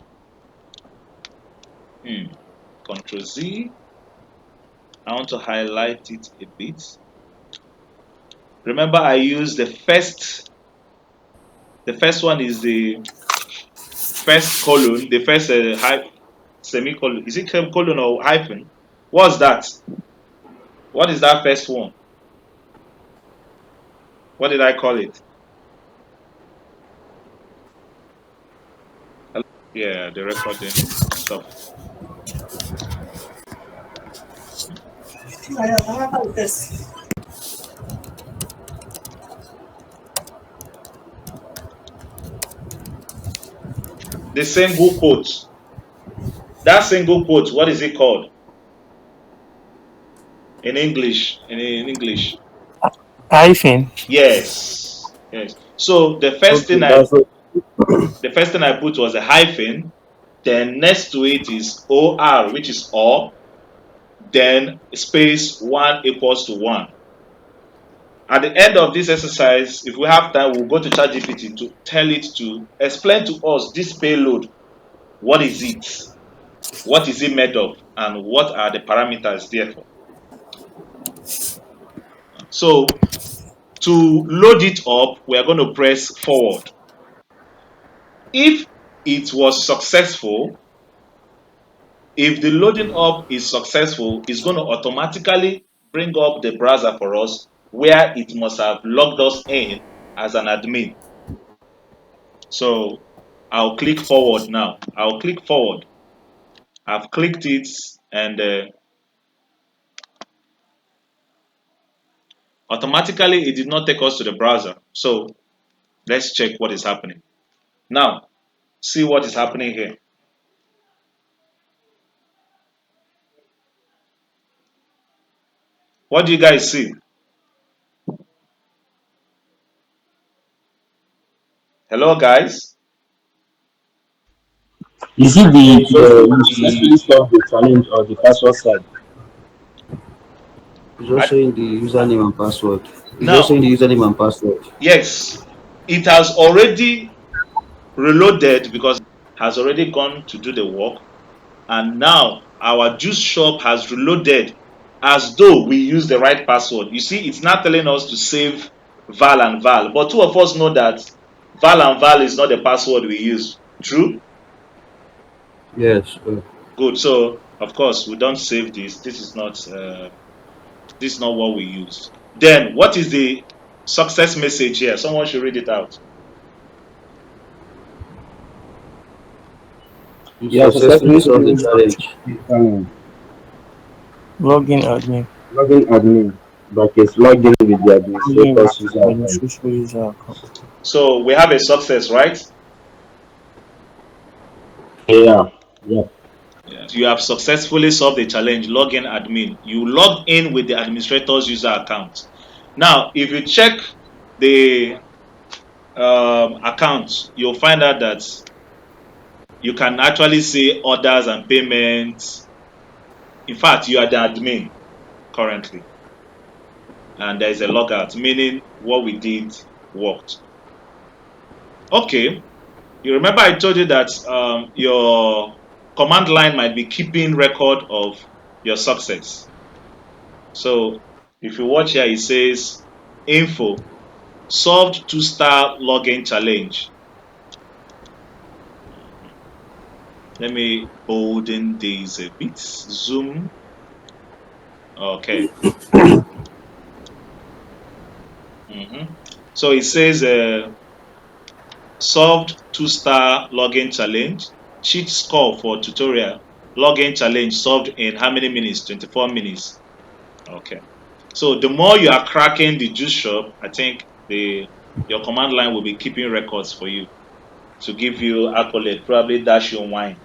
Control Z. I want to highlight it a bit. Remember, I used the first. The first one is the first colon, the first semicolon. Is it colon or hyphen? What's that? What is that first one? What did I call it? Yeah, the recording stuff. The single quote. That single quote, what is it called in English? In English. Hyphen. Yes. Yes. So Okay, that's what. the first thing I put was a hyphen. Then next to it is OR, which is or. Then space 1 equals to 1. At the end of this exercise, if we have time, we'll go to ChatGPT to tell it to explain to us this payload. What is it? What is it made of? And what are the parameters there for? So to load it up, we are going to press forward. If it was successful, if the loading up is successful, it's going to automatically bring up the browser for us where it must have logged us in as an admin. So I'll click forward now. I'll click forward. I've clicked it and automatically it did not take us to the browser. So let's check what is happening. Now, see what is happening here. What do you guys see? Hello, guys. Is it Yeah, the it's just you successfully solved the challenge or the password side? it's just I, showing the username and password. It's just showing now, the username and password. yes, it has already reloaded because has already gone to do the work, and now our juice shop has reloaded as though we use the right password. You see, it's not telling us to save val and val, but two of us know that val and val is not the password we use. True? Yes. Good. So of course we don't save this. This is not what we use. Then what is the success message here? Someone should read it out. You You have successfully successfully solved the solved challenge. the challenge. Login admin. Login admin brackets logged in with the Login with administrator's user account. beneficial user account. So we have a success, right? Yeah, yeah. Yes. You have successfully solved the challenge. Login admin. You log in with the administrator's user account. Now, if you check the account, you'll find out that you can actually see orders and payments. In fact, you are the admin currently, and there is a logout, meaning what we did worked. Okay, you remember I told you that your command line might be keeping record of your success. So if you watch here, it says info solved two-star login challenge. Let me bolden these a bit. Zoom. Okay. So it says solved two-star login challenge. Cheat score for tutorial. Login challenge solved in how many minutes? 24 minutes. Okay. So the more you are cracking the juice shop, I think the your command line will be keeping records for you to give you accolade, probably dash you wine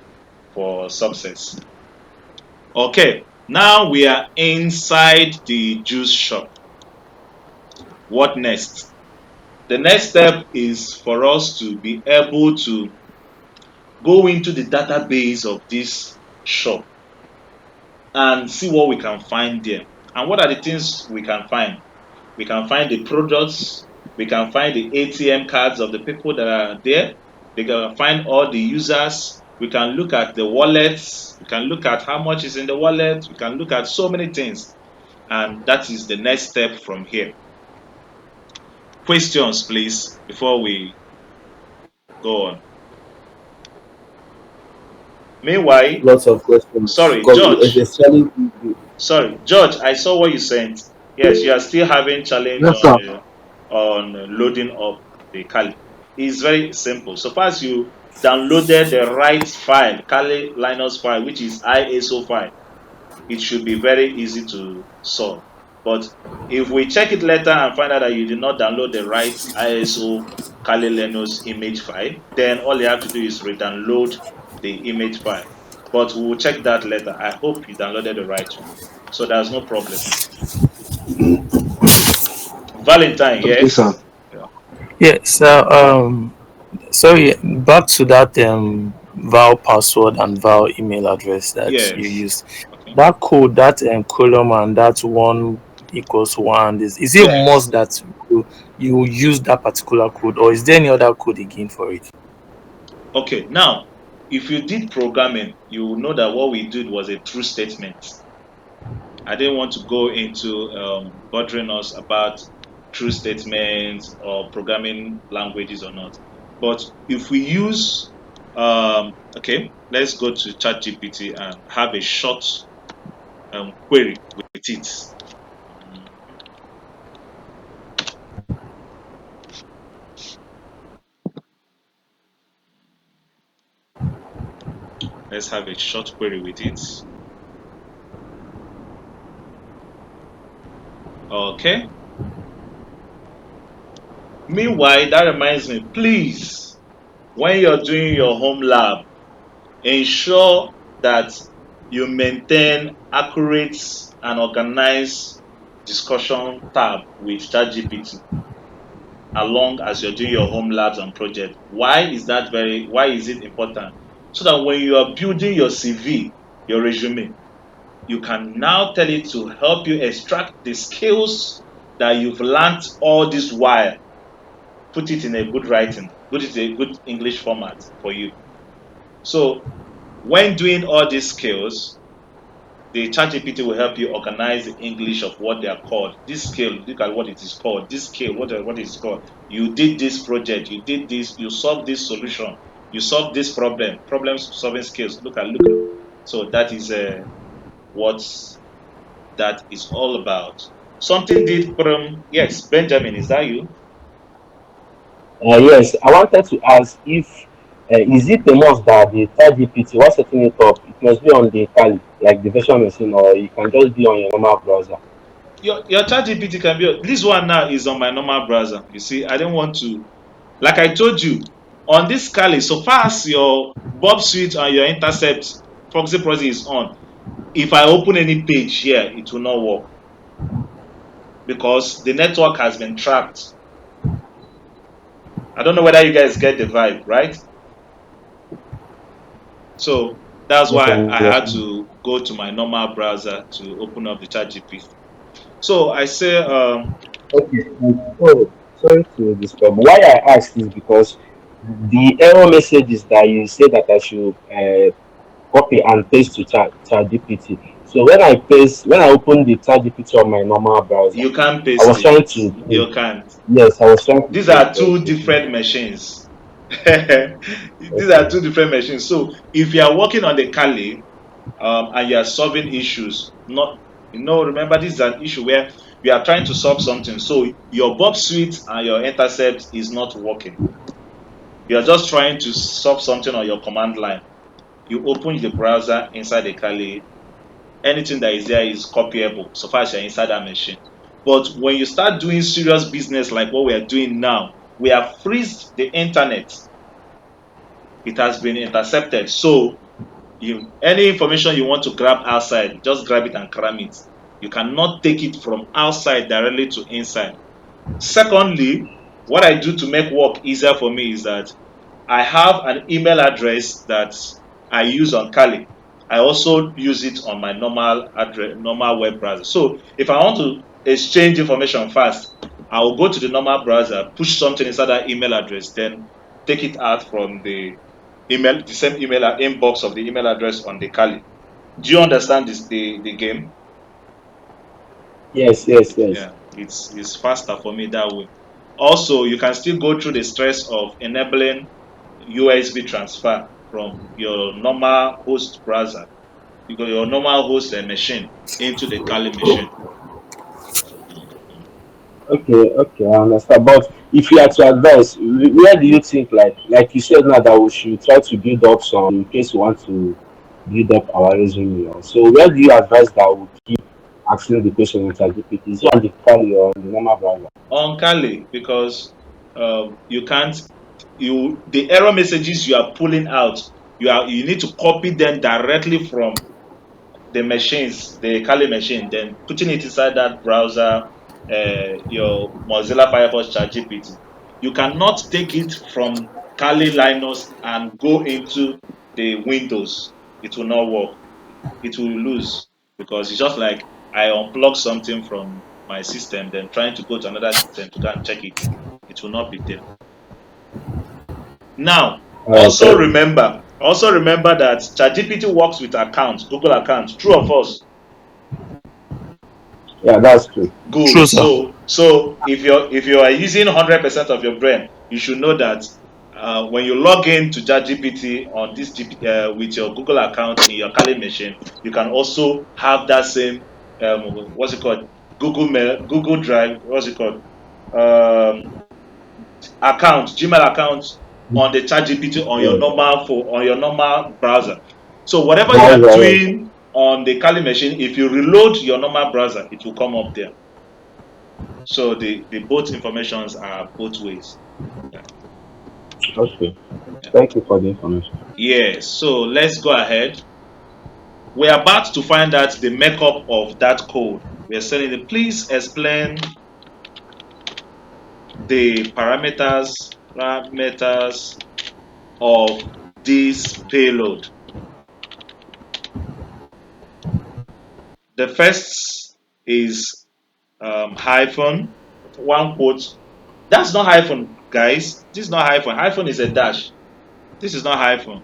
for success. Okay, now we are inside the juice shop. What next? The next step is for us to be able to go into the database of this shop and see what we can find there. And what are the things we can find? We can find the products, we can find the ATM cards of the people that are there, we can find all the users, we can look at the wallets, we can look at how much is in the wallet, we can look at so many things. And that is the next step from here. Questions, please, before we go on. Meanwhile, Lots of questions. sorry, George. Especially Sorry, George, I saw what you sent. Yes, you are still having challenge Yes, sir. on loading up the Kali. It's very simple. So far as you downloaded the right file, Kali Linux file, which is ISO file, it should be very easy to solve. But if we check it later and find out that you did not download the right ISO Kali Linux image file, then all you have to do is re-download the image file. But we will check that later. I hope you downloaded the right one. So there's no problem. Valentine, Okay, sir. yes? Yeah. Yeah, so sorry, back to that val password and val email address that you Yes. used. Okay. That code, that column and that one equals one, is it a Yes. must that you use that particular code, or is there any other code again for it? Okay. Now, if you did programming, you will know that what we did was a true statement. I didn't want to go into bothering us about true statements or programming languages or not. But if we use, okay, let's go to ChatGPT and have a short query with it. Mm, Let's have a short query with it. Okay. Meanwhile, that reminds me, please, when you're doing your home lab, ensure that you maintain accurate and organized discussion tab with ChatGPT along as you're doing your home labs and project. Why is it important? So that when you are building your CV, your resume, you can now tell it to help you extract the skills that you've learned all this while, put it in a good writing, put it in a good English format for you. So when doing all these skills, the ChatGPT will help you organize the English of what they are called. This scale, look at what it is called. This scale, what it is called. You did this project, you did this, you solved this solution, you solved this problem solving skills. Look at. So that is what that is all about. Something did yes, Benjamin, is that you? Yes, I wanted to ask if is it a must that the ChatGPT, while setting it up, it must be on the Kali, like the virtual machine, or you can just be on your normal browser. Your ChatGPT can be this one now is on my normal browser. You see, I don't want to, like I told you, on this Kali, so far as your Bob Suite and your Intercept proxy proxy is on, if I open any page here, it will not work because the network has been trapped. I don't know whether you guys get the vibe, right? So that's Yes, I why I had understand. to go to my normal browser to open up the ChatGPT. So I say, Okay. Oh, sorry to disturb. Why I asked is because the error messages that you say that I should copy and paste to ChatGPT. So when I open the ChatGPT on my normal browser, you can't I paste was it. trying to You paste. can't. Yes, I was trying to These paste, are but two it was different not. machines. These are Okay. two different machines. So if you are working on the Kali and you are solving issues, not remember this is an issue where we are trying to solve something. So your Bob suite and your intercept is not working. You are just trying to solve something on your command line. You open the browser inside the Kali. Anything that is there is copyable so far as you're inside that machine. But when you start doing serious business like what we are doing now, we have freezed the internet. It has been intercepted. So any information you want to grab outside, just grab it and cram it. You cannot take it from outside directly to inside. Secondly, what I do to make work easier for me is that I have an email address that I use on Kali. I also use it on my normal address, normal web browser. So if I want to exchange information fast, I will go to the normal browser, push something inside that email address, then take it out from the same email inbox of the email address on the Kali. Do you understand the game? Yes, yes, yes. Yeah, it's faster for me that way. Also, you can still go through the stress of enabling USB transfer from your normal host browser, your normal host machine into the Kali machine. Okay, okay, I understand. But if you are to advise, where do you think, like you said now, that we should try to build up some in case we want to build up our resume. So where do you advise that we keep asking the question in ChatGPT? Is it on the Kali or on the normal browser? On Kali, because you can't, the error messages you are pulling out, you need to copy them directly from the machines, the Kali machine, then putting it inside that browser, your Mozilla Firefox ChatGPT. You cannot take it from Kali Linux and go into the Windows. It will not work. It will lose because it's just like I unplug something from my system, then trying to go to another system to go and check it. It will not be there. Now, also remember that ChatGPT works with accounts, Google accounts. True or false? Yeah, that's true. Good. True, sir. So if you are using 100% of your brain, you should know that when you log in to ChatGPT on this with your Google account in your Kali machine, you can also have that same what's it called, Google Mail, Google Drive, what's it called, um, account, Gmail account on the ChatGPT on your Yeah, normal phone, on your normal browser. So whatever you are browser. Yeah. doing on the Kali machine, if you reload your normal browser, it will come up there. So the both informations are both ways. Yeah. Okay. Yeah. Thank you for the information. Yes. So let's go ahead. We're about to find out the makeup of that code. We're saying it. Please explain the parameters of this payload. The first is hyphen, one quote. That's not hyphen, guys. This is not hyphen. Hyphen is a dash. This is not hyphen.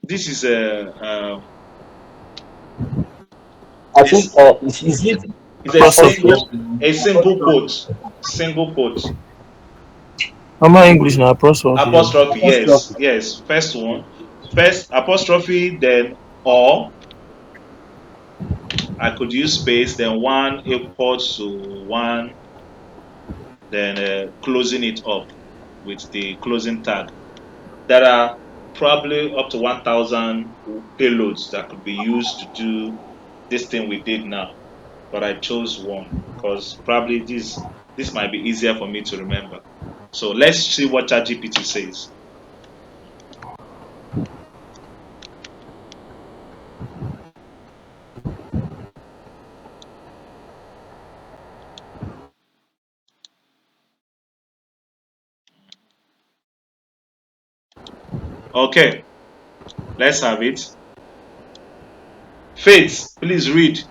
This is I a, think is it is Apostrophe. a single quote. Single quote. Normal English na apostrophe. Oh. Apostrophe, yes, apostrophe? yes. First one. First apostrophe, then or. I could use space, then one equals to one, then closing it up with the closing tag. There are probably up to 1,000 payloads that could be used to do this thing we did now, but I chose one because probably this might be easier for me to remember. So let's see what ChatGPT says. Okay, let's have it. Faith, please read.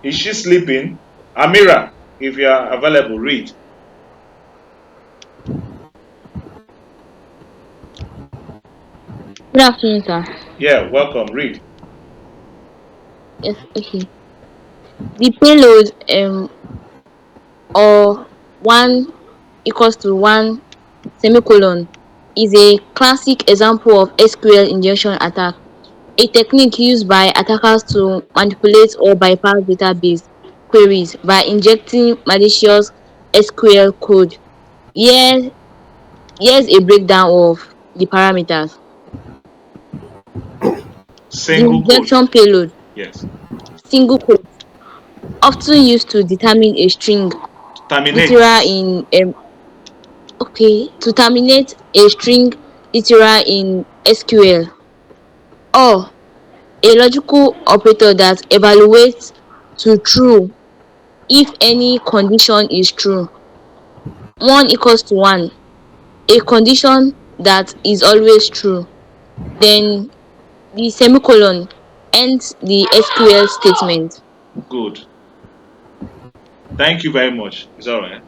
Is she sleeping? Amira, if you are available, read. Good afternoon, sir. Yeah, welcome, read. Yes, okay. The payload or one equals to one semicolon is a classic example of SQL injection attack, a technique used by attackers to manipulate or bypass database queries by injecting malicious SQL code. Here, here's a breakdown of the parameters. The Single quote. injection payload, Yes. single quote, often used to determine a string Terminate. literal in okay, to terminate a string literal in SQL, or a logical operator that evaluates to true if any condition is true. One equals to one, a condition that is always true. Then the semicolon ends the SQL statement. Good. Thank you very much. It's all right.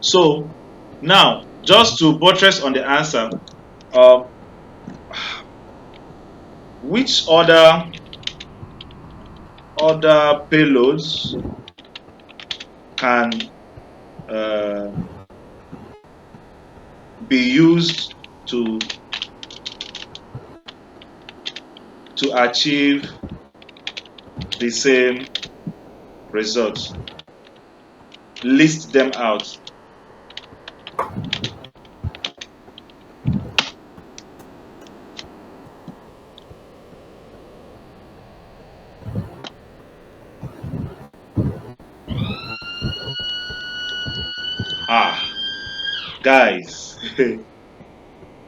So now, just to buttress on the answer, uh, which other payloads can be used to to achieve the same results. List them out. Ah, guys,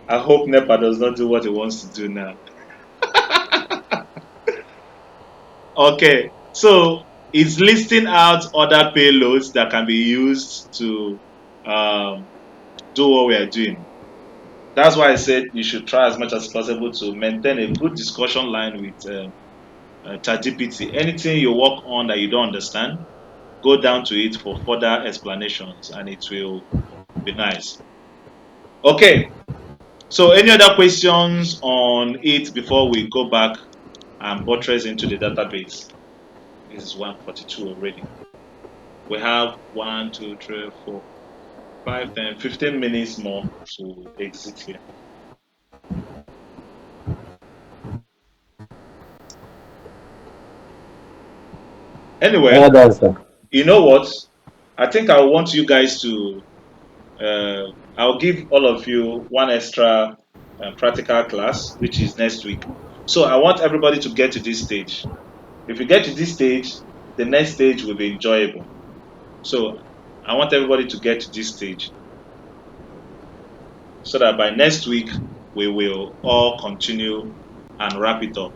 I hope NEPA does not do what it wants to do now. Okay, so it's listing out other payloads that can be used to um, do what we are doing. That's why I said you should try as much as possible to maintain a good discussion line with ChatGPT. Anything you work on that you don't understand, go down to it for further explanations, and it will be nice. Okay, so any other questions on it before we go back and buttress into the database? This is 142 already. We have 1, 2, 3, 4, 5, 10, 15 minutes more to exit here. Anyway, Another answer. you know what? I think I want you guys to, I'll give all of you one extra practical class, which is next week. So I want everybody to get to this stage. If you get to this stage, the next stage will be enjoyable. So I want everybody to get to this stage so that by next week we will all continue and wrap it up.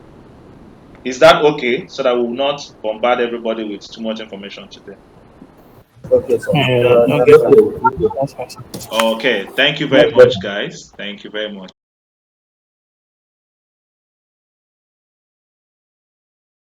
Is that okay? So that we will not bombard everybody with too much information today. Okay, sir. Yeah, Okay, okay. okay. That's fine. Okay, thank you Much very much, better. guys. Thank you very much.